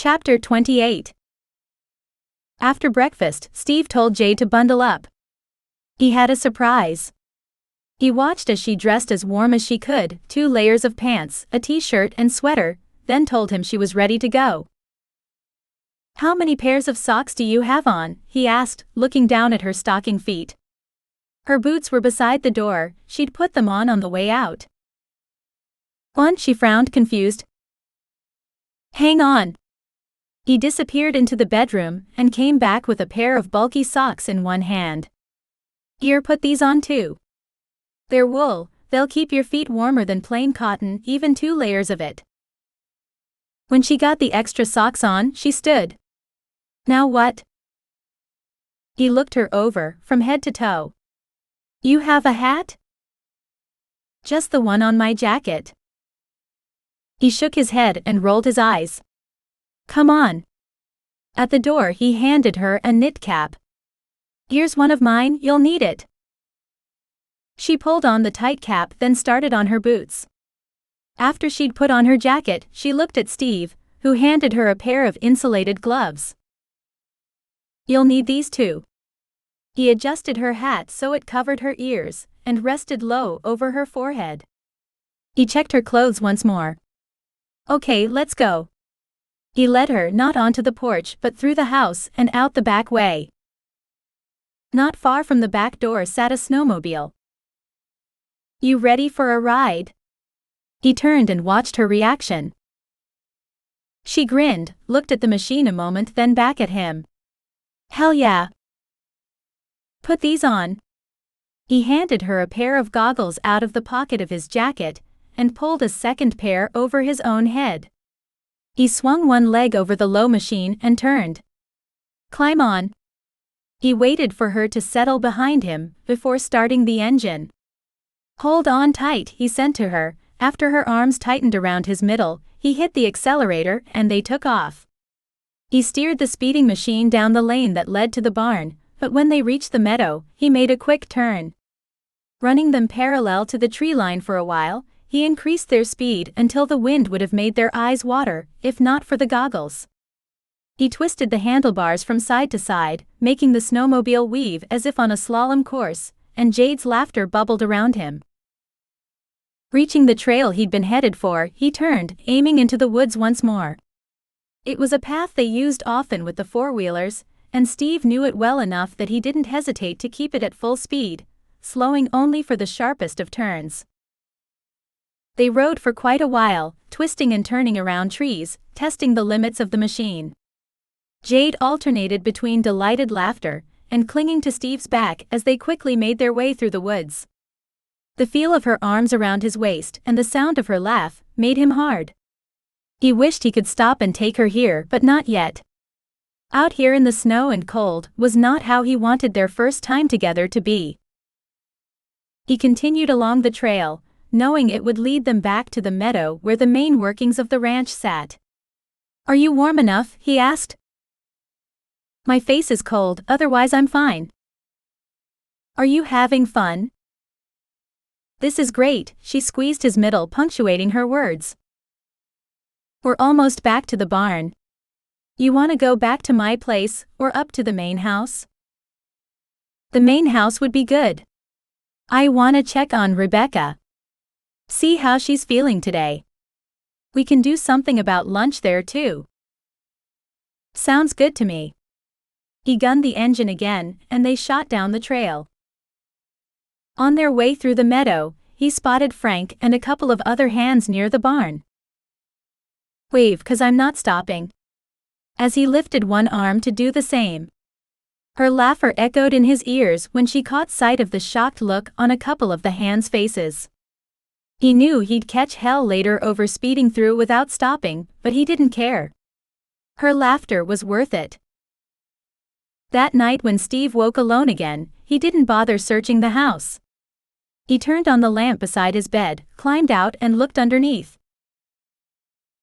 Chapter 28. After breakfast, Steve told Jade to bundle up. He had a surprise. He watched as she dressed as warm as she could, 2 layers of pants, a t-shirt and sweater, then told him she was ready to go. "How many pairs of socks do you have on?" he asked, looking down at her stocking feet. Her boots were beside the door, she'd put them on the way out. "One," she frowned, confused. "Hang on." He disappeared into the bedroom and came back with a pair of bulky socks in one hand. "Here, put these on too. They're wool, they'll keep your feet warmer than plain cotton, even 2 layers of it." When she got the extra socks on, she stood. "Now what?" He looked her over, from head to toe. "You have a hat?" "Just the one on my jacket." He shook his head and rolled his eyes. "Come on." At the door he handed her a knit cap. "Here's one of mine, you'll need it." She pulled on the tight cap, then started on her boots. After she'd put on her jacket, she looked at Steve, who handed her a pair of insulated gloves. "You'll need these too." He adjusted her hat so it covered her ears, and rested low over her forehead. He checked her clothes once more. "Okay, let's go." He led her not onto the porch but through the house and out the back way. Not far from the back door sat a snowmobile. "You ready for a ride?" He turned and watched her reaction. She grinned, looked at the machine a moment, then back at him. "Hell yeah." "Put these on." He handed her a pair of goggles out of the pocket of his jacket and pulled a second pair over his own head. He swung one leg over the low machine and turned. "Climb on." He waited for her to settle behind him before starting the engine. "Hold on tight," he sent to her. After her arms tightened around his middle, he hit the accelerator and they took off. He steered the speeding machine down the lane that led to the barn, but when they reached the meadow, he made a quick turn. Running them parallel to the tree line for a while, he increased their speed until the wind would have made their eyes water, if not for the goggles. He twisted the handlebars from side to side, making the snowmobile weave as if on a slalom course, and Jade's laughter bubbled around him. Reaching the trail he'd been headed for, he turned, aiming into the woods once more. It was a path they used often with the four-wheelers, and Steve knew it well enough that he didn't hesitate to keep it at full speed, slowing only for the sharpest of turns. They rode for quite a while, twisting and turning around trees, testing the limits of the machine. Jade alternated between delighted laughter and clinging to Steve's back as they quickly made their way through the woods. The feel of her arms around his waist and the sound of her laugh made him hard. He wished he could stop and take her here, but not yet. Out here in the snow and cold was not how he wanted their first time together to be. He continued along the trail, knowing it would lead them back to the meadow where the main workings of the ranch sat. "Are you warm enough?" he asked. "My face is cold, otherwise I'm fine." "Are you having fun?" "This is great," she squeezed his middle, punctuating her words. "We're almost back to the barn. You want to go back to my place, or up to the main house?" "The main house would be good. I want to check on Rebecca. See how she's feeling today. We can do something about lunch there too." "Sounds good to me." He gunned the engine again, and they shot down the trail. On their way through the meadow, he spotted Frank and a couple of other hands near the barn. "Wave, 'cause I'm not stopping." As he lifted one arm to do the same. Her laughter echoed in his ears when she caught sight of the shocked look on a couple of the hands' faces. He knew he'd catch hell later over speeding through without stopping, but he didn't care. Her laughter was worth it. That night when Steve woke alone again, he didn't bother searching the house. He turned on the lamp beside his bed, climbed out and looked underneath.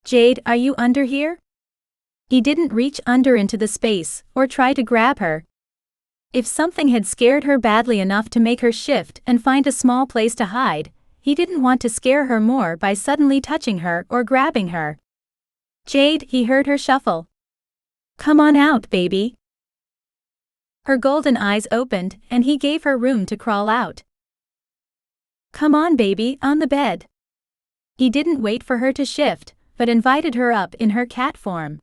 "Jade, are you under here?" He didn't reach under into the space, or try to grab her. If something had scared her badly enough to make her shift and find a small place to hide, he didn't want to scare her more by suddenly touching her or grabbing her. "Jade," he heard her shuffle. Come on out, baby. Her golden eyes opened, and he gave her room to crawl out. Come on, baby, on the bed. He didn't wait for her to shift, but invited her up in her cat form.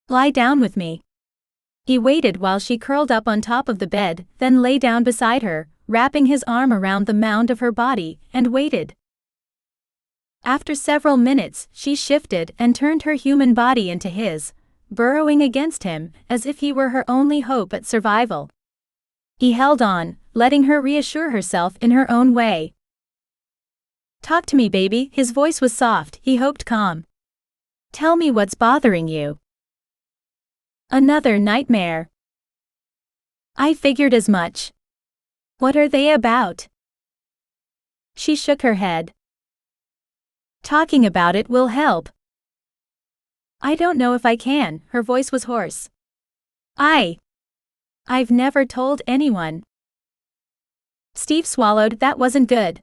Lie down with me. He waited while she curled up on top of the bed, then lay down beside her, wrapping his arm around the mound of her body, and waited. After several minutes, she shifted and turned her human body into his, burrowing against him, as if he were her only hope at survival. He held on, letting her reassure herself in her own way. Talk to me, baby. His voice was soft, he hoped calm. Tell me what's bothering you. Another nightmare. I figured as much. What are they about? She shook her head. Talking about it will help. I don't know if I can, her voice was hoarse. I've never told anyone. Steve swallowed. That wasn't good.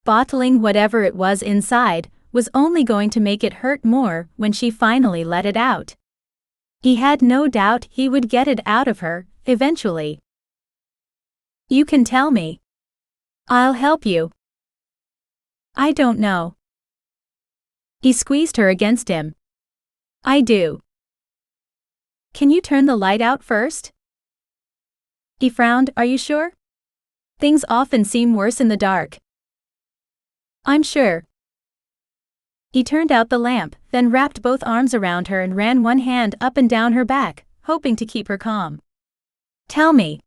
Bottling whatever it was inside was only going to make it hurt more when she finally let it out. He had no doubt he would get it out of her, eventually. You can tell me. I'll help you. I don't know. He squeezed her against him. I do. Can you turn the light out first? He frowned. Are you sure? Things often seem worse in the dark. I'm sure. He turned out the lamp, then wrapped both arms around her and ran one hand up and down her back, hoping to keep her calm. Tell me.